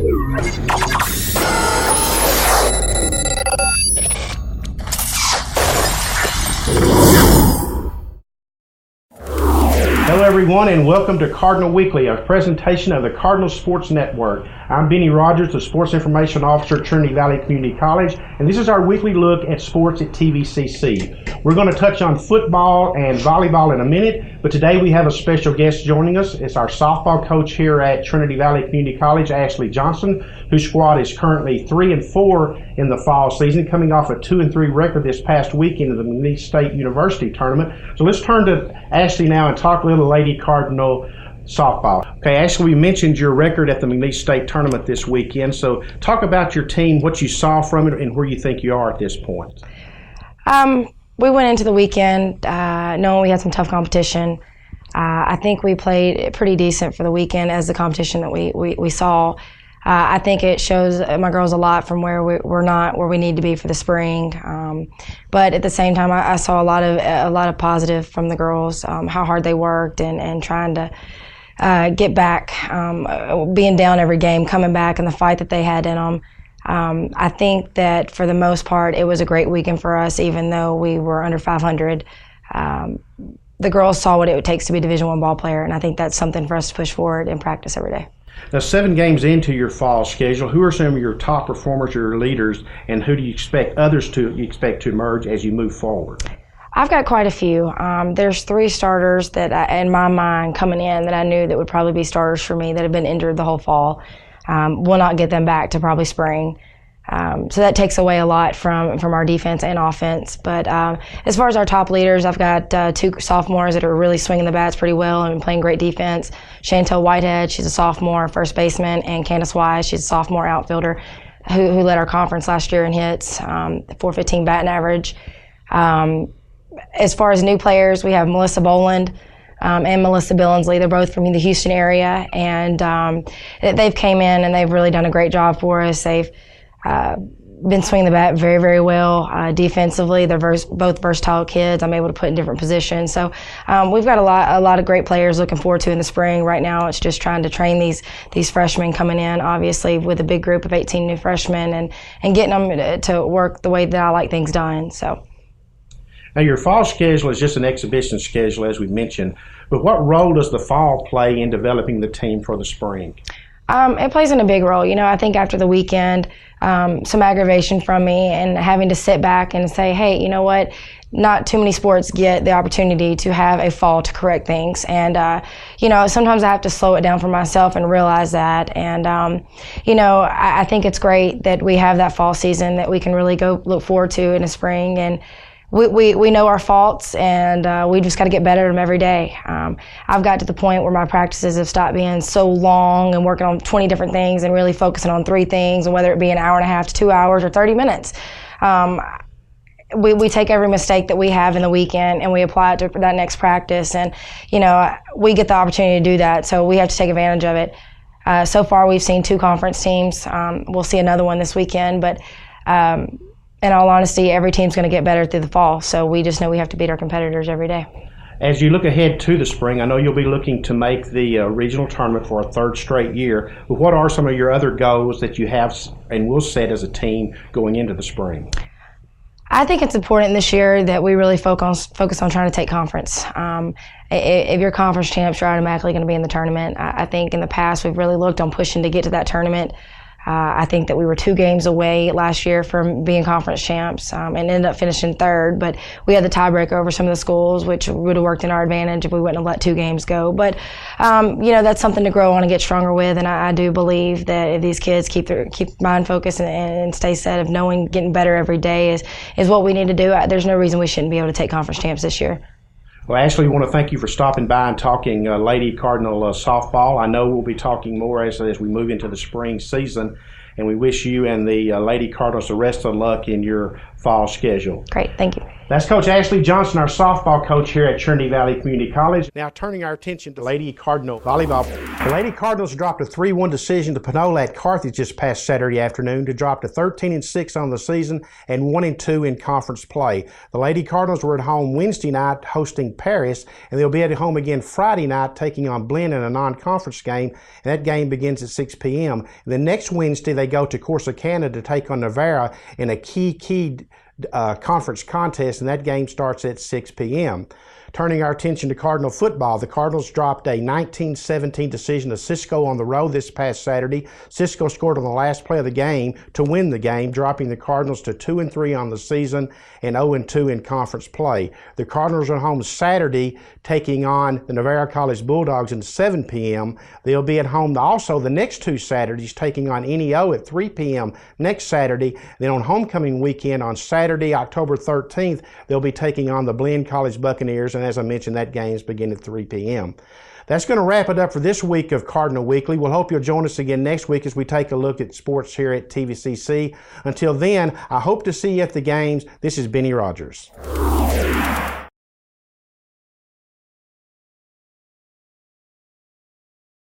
Hello everyone and welcome to Cardinal Weekly, a presentation of the Cardinal Sports Network. I'm Benny Rogers, the Sports Information Officer at Trinity Valley Community College, and this is our weekly look at sports at TVCC. We're going to touch on football and volleyball in a minute, but today we have a special guest joining us. It's our softball coach here at Trinity Valley Community College, Ashley Johnson, whose squad is currently 3-4 in the fall season, coming off a 2-3 record this past weekend in the McNeese State University tournament. So let's turn to Ashley now and talk a little Lady Cardinal softball. Okay, Ashley, we mentioned your record at the McNeese State tournament this weekend. So talk about your team, what you saw from it, and where you think you are at this point. We went into the weekend knowing we had some tough competition. I think we played pretty decent for the weekend as the competition that we saw. I think it shows my girls a lot from where we're not where we need to be for the spring. But at the same time, I saw a lot of positive from the girls, how hard they worked and trying to get back, being down every game, coming back, and the fight that they had in them. I think that for the most part, it was a great weekend for us, even though we were under 500. The girls saw what it takes to be a Division I ball player, and I think that's something for us to push forward and practice every day. Now, 7 games into your fall schedule, who are some of your top performers, your leaders, and who do you expect to emerge as you move forward? I've got quite a few. There's 3 starters that, in my mind, coming in that I knew that would probably be starters for me that have been injured the whole fall. We'll not get them back to probably spring. So that takes away a lot from our defense and offense. But as far as our top leaders, I've got 2 sophomores that are really swinging the bats pretty well and playing great defense. Chantel Whitehead, she's a sophomore first baseman, and Candace Wise, she's a sophomore outfielder who led our conference last year in hits, 415 batting average. As far as new players, we have Melissa Boland and Melissa Billingsley. They're both from the Houston area, and they've came in and they've really done a great job for us. They've been swinging the bat very, very well defensively. They're both versatile kids. I'm able to put in different positions. So we've got a lot of great players looking forward to in the spring. Right now, it's just trying to train these freshmen coming in, obviously, with a big group of 18 new freshmen and getting them to work the way that I like things done. So. Now, your fall schedule is just an exhibition schedule, as we mentioned, but what role does the fall play in developing the team for the spring? It plays in a big role. You know, I think after the weekend, some aggravation from me and having to sit back and say, hey, you know what, not too many sports get the opportunity to have a fall to correct things. And, you know, sometimes I have to slow it down for myself and realize that. And, you know, I think it's great that we have that fall season that we can really go look forward to in the spring. And we know our faults, and we just got to get better at them every day. I've got to the point where my practices have stopped being so long and working on 20 different things and really focusing on 3 things, and whether it be an hour and a half to 2 hours or 30 minutes. We take every mistake that we have in the weekend and we apply it to that next practice, and you know, we get the opportunity to do that, so we have to take advantage of it. So far we've seen 2 conference teams. We'll see another one this weekend, but in all honesty, every team's going to get better through the fall, so we just know we have to beat our competitors every day. As you look ahead to the spring, I know you'll be looking to make the regional tournament for a 3rd straight year, but what are some of your other goals that you have and will set as a team going into the spring? I think it's important this year that we really focus on trying to take conference. If you're conference champs, you're automatically going to be in the tournament. I think in the past we've really looked on pushing to get to that tournament. I think that we were 2 games away last year from being conference champs and ended up finishing 3rd, but we had the tiebreaker over some of the schools, which would have worked in our advantage if we wouldn't have let 2 games go. But, you know, that's something to grow on and get stronger with, and I do believe that if these kids keep mind focused and stay set of knowing getting better every day is what we need to do. There's no reason we shouldn't be able to take conference champs this year. Well, Ashley, we want to thank you for stopping by and talking Lady Cardinal softball. I know we'll be talking more as we move into the spring season, and we wish you and the Lady Cardinals the rest of luck in your fall schedule. Great, thank you. That's Coach Ashley Johnson, our softball coach here at Trinity Valley Community College. Now turning our attention to Lady Cardinal volleyball. The Lady Cardinals dropped a 3-1 decision to Panola at Carthage this past Saturday afternoon to drop to 13-6 on the season and 1-2 in conference play. The Lady Cardinals were at home Wednesday night hosting Paris, and they'll be at home again Friday night taking on Blinn in a non-conference game, and that game begins at 6 p.m. And the next Wednesday they go to Corsicana to take on Navarra in a key conference contest, and that game starts at 6 p.m. Turning our attention to Cardinal football, the Cardinals dropped a 19-17 decision to Cisco on the road this past Saturday. Cisco scored on the last play of the game to win the game, dropping the Cardinals to 2-3 on the season and 0-2 in conference play. The Cardinals are home Saturday taking on the Navarro College Bulldogs at 7 p.m. They'll be at home also the next 2 Saturdays taking on NEO at 3 p.m. next Saturday. Then on homecoming weekend on Saturday, October 13th, they'll be taking on the Blinn College Buccaneers, and as I mentioned, that game's begin at 3 p.m. That's going to wrap it up for this week of Cardinal Weekly. We'll hope you'll join us again next week as we take a look at sports here at TVCC. Until then, I hope to see you at the games. This is Benny Rogers.